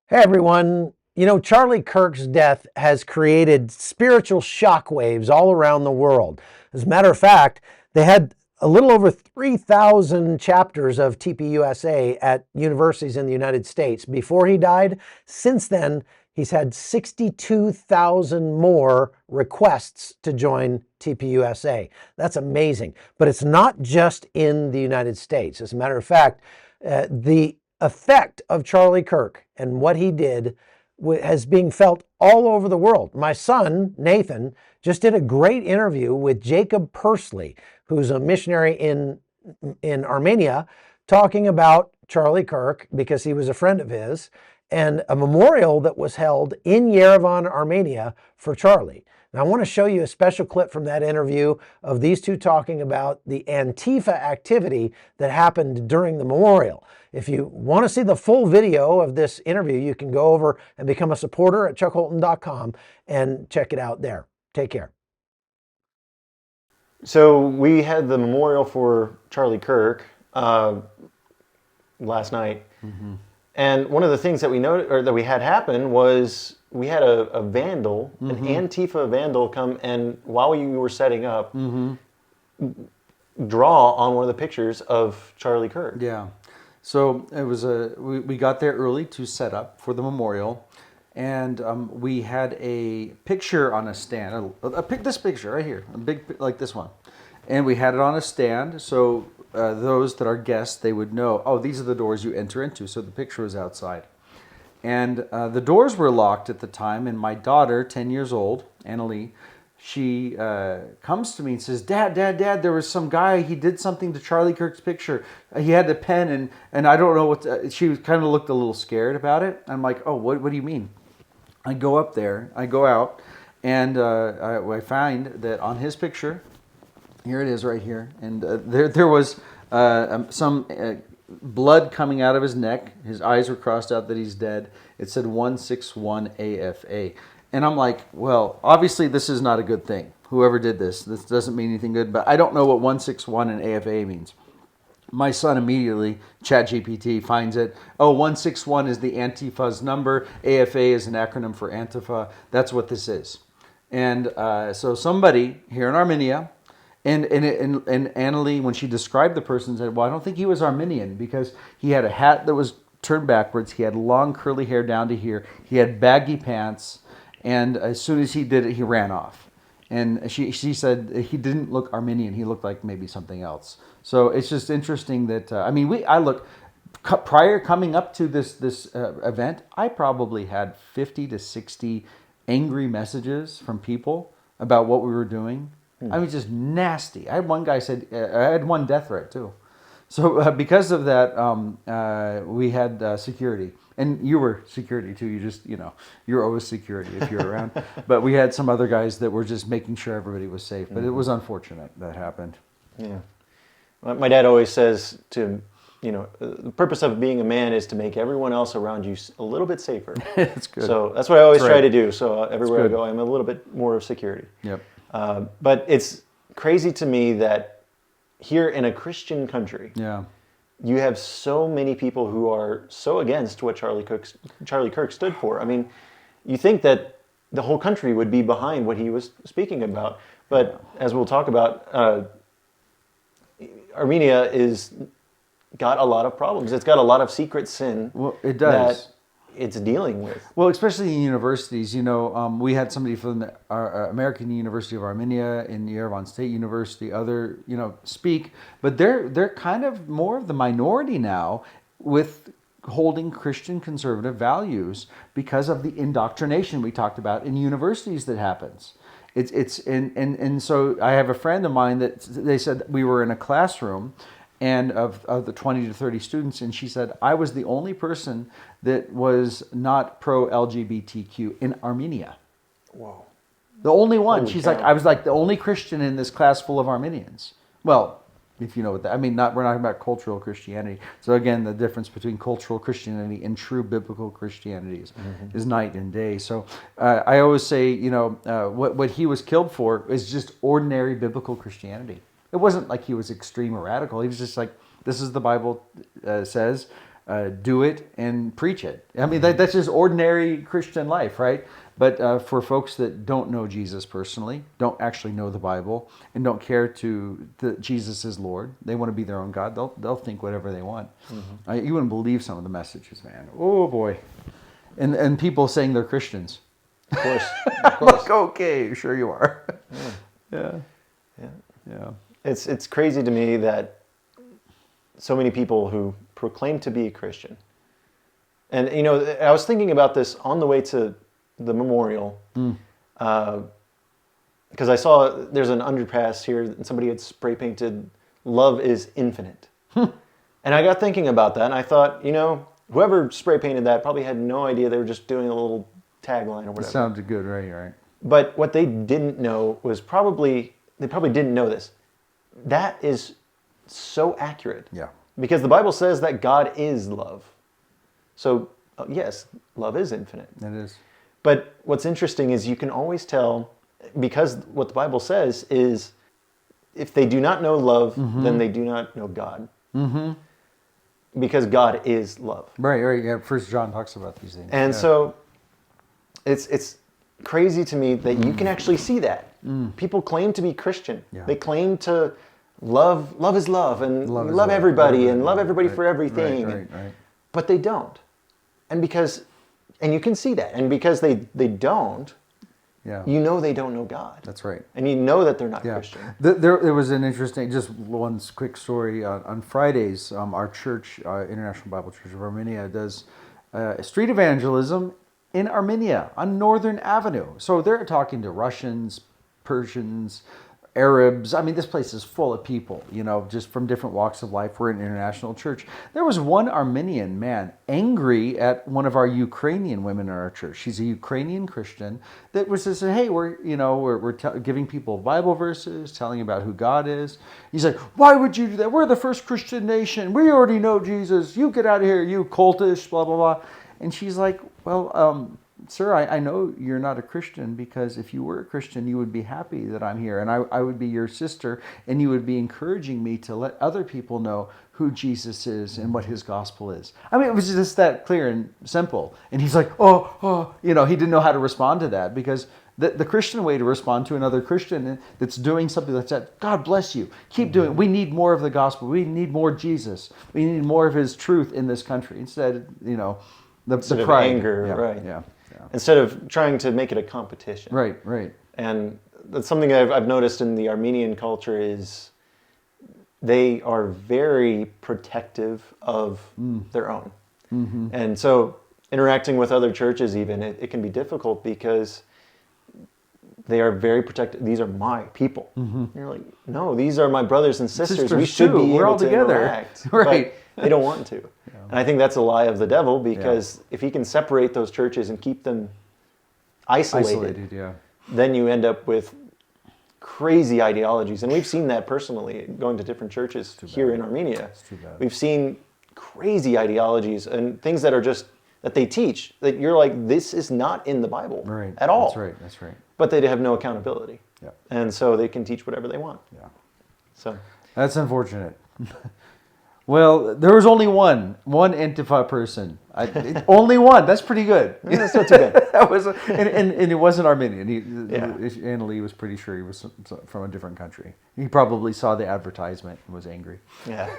Hey everyone, Charlie Kirk's death has created spiritual shockwaves all around the world. As a matter of fact, they had a little over 3,000 chapters of TPUSA at universities in the United States before he died. Since then, he's had 62,000 more requests to join TPUSA. That's amazing. But it's not just in the United States. As a matter of fact, the effect of Charlie Kirk and what he did has being felt all over the world. My son, Nathan, just did a great interview with Jacob Pley, who's a missionary in Armenia, talking about Charlie Kirk because he was a friend of his, and a memorial that was held in Yerevan, Armenia for Charlie. Now, I want to show you a special clip from that interview of these two talking about the Antifa activity that happened during the memorial. If you want to see the full video of this interview, you can go over and become a supporter at chuckholton.com and check it out there. Take care. So we had the memorial for Charlie Kirk last night, and one of the things that we noted or that we had happen was we had a vandal, an Antifa vandal, come and while we were setting up, draw on one of the pictures of Charlie Kirk. Yeah. So it was we got there early to set up for the memorial, and we had a picture on a stand. This picture right here, a big like this one, and we had it on a stand. So those that are guests, they would know. Oh, these are the doors you enter into. So the picture was outside, and the doors were locked at the time. And my daughter, 10 years old, Annalie, she comes to me and says, Dad, there was some guy, he did something to Charlie Kirk's picture. He had a pen, and I don't know what, she kind of looked a little scared about it. I'm like, oh, what do you mean? I go up there, I go out, and I find that on his picture, here it is right here, and there was some blood coming out of his neck. His eyes were crossed out that he's dead. It said 161 AFA. And I'm like, well, obviously this is not a good thing. Whoever did this doesn't mean anything good, but I don't know what 161 and AFA means. My son immediately, ChatGPT, finds it. Oh, 161 is the Antifa's number. AFA is an acronym for Antifa. That's what this is. And so somebody here in Armenia, and Annalie, when she described the person, said, well, I don't think he was Armenian because he had a hat that was turned backwards. He had long curly hair down to here. He had baggy pants. And as soon as he did it, he ran off. And she said he didn't look Armenian. He looked like maybe something else. So it's just interesting that, prior coming up to this event, I probably had 50 to 60 angry messages from people about what we were doing. I mean, just nasty. I had one guy said, I had one death threat too. So because of that, we had security. And you were security too. You're always security if you're around. But we had some other guys that were just making sure everybody was safe. But it was unfortunate that happened. Yeah. My dad always says the purpose of being a man is to make everyone else around you a little bit safer. That's good. So that's what I always try to do. So everywhere I go, I'm a little bit more of security. Yep. But it's crazy to me that here in a Christian country, you have so many people who are so against what Charlie Kirk stood for. I mean, you think that the whole country would be behind what he was speaking about. But as we'll talk about, Armenia got a lot of problems. It's got a lot of secret sin. Well, it does. That it's dealing with. Well, especially in universities, we had somebody from the American University of Armenia and Yerevan State University, speak, but they're kind of more of the minority now with holding Christian conservative values because of the indoctrination we talked about in universities that happens. And so I have a friend of mine that they said we were in a classroom and of the 20 to 30 students, and she said, I was the only person that was not pro-LGBTQ in Armenia. Whoa. The only one. Holy She's cow. like, I was like the only Christian in this class full of Armenians. Well, if you know what that, we're not talking about cultural Christianity. So again, the difference between cultural Christianity and true biblical Christianity is night and day. So I always say, what he was killed for is just ordinary biblical Christianity. It wasn't like he was extreme or radical. He was just like, this is the Bible says. do it and preach it. I mean, that's just ordinary Christian life, right? But for folks that don't know Jesus personally, don't actually know the Bible, and don't care that Jesus is Lord, they want to be their own God, they'll think whatever they want. Mm-hmm. You wouldn't believe some of the messages, man. Oh, boy. And people saying they're Christians. Of course. Of course. Like, okay, sure you are. Yeah. It's crazy to me that so many people who proclaim to be a Christian, and I was thinking about this on the way to the memorial, because I saw there's an underpass here and somebody had spray painted "Love is infinite," and I got thinking about that, and I thought, whoever spray painted that probably had no idea they were just doing a little tagline or whatever. It sounded good, right? But what they didn't know was they probably didn't know this. That is so accurate. Yeah. Because the Bible says that God is love. So, yes, love is infinite. It is. But what's interesting is you can always tell, because what the Bible says is, if they do not know love, then they do not know God. Mm-hmm. Because God is love. Right. Yeah. First John talks about these things. And so, it's crazy to me that you can actually see that. People claim to be Christian. Yeah. They claim to love is love, and love everybody, and love everybody for everything. Right. But they don't. And you can see that. And because they don't, they don't know God. That's right. And you know that they're not Christian. There was an interesting, just one quick story. On Fridays, our church, International Bible Church of Armenia, does street evangelism in Armenia on Northern Avenue. So they're talking to Russians, Persians, Arabs. I mean, this place is full of people, just from different walks of life. We're an international church. There was one Armenian man angry at one of our Ukrainian women in our church. She's a Ukrainian Christian that was just saying, hey, we're giving people Bible verses, telling about who God is. He's like, why would you do that? We're the first Christian nation. We already know Jesus. You get out of here, you cultish, blah, blah, blah. And she's like, well, sir, I know you're not a Christian, because if you were a Christian, you would be happy that I'm here, and I would be your sister, and you would be encouraging me to let other people know who Jesus is and what his gospel is. I mean, it was just that clear and simple. And he's like, he didn't know how to respond to that, because the Christian way to respond to another Christian that's doing something like that, God bless you, keep doing it. We need more of the gospel. We need more Jesus. We need more of his truth in this country. Instead, the pride. Of anger, right. Yeah. Instead of trying to make it a competition. Right. And that's something I've noticed in the Armenian culture is they are very protective of their own. Mm-hmm. And so interacting with other churches even, it can be difficult because they are very protective. These are my people. Mm-hmm. You're like, no, these are my brothers and sisters. We should be We're able all to together. Interact. Right. But they don't want to. Yeah. And I think that's a lie of the devil, because if he can separate those churches and keep them isolated, then you end up with crazy ideologies. And we've seen that personally going to different churches here in Armenia. We've seen crazy ideologies and things that are just that they teach that you're like, this is not in the Bible at all. That's right. But they have no accountability. Yeah. And so they can teach whatever they want. Yeah. So that's unfortunate. Well, there was only one Antifa person. Only one. That's pretty good. Yeah, that's not too bad. That was, and it wasn't Armenian. Anna Lee was pretty sure he was from a different country. He probably saw the advertisement and was angry. Yeah.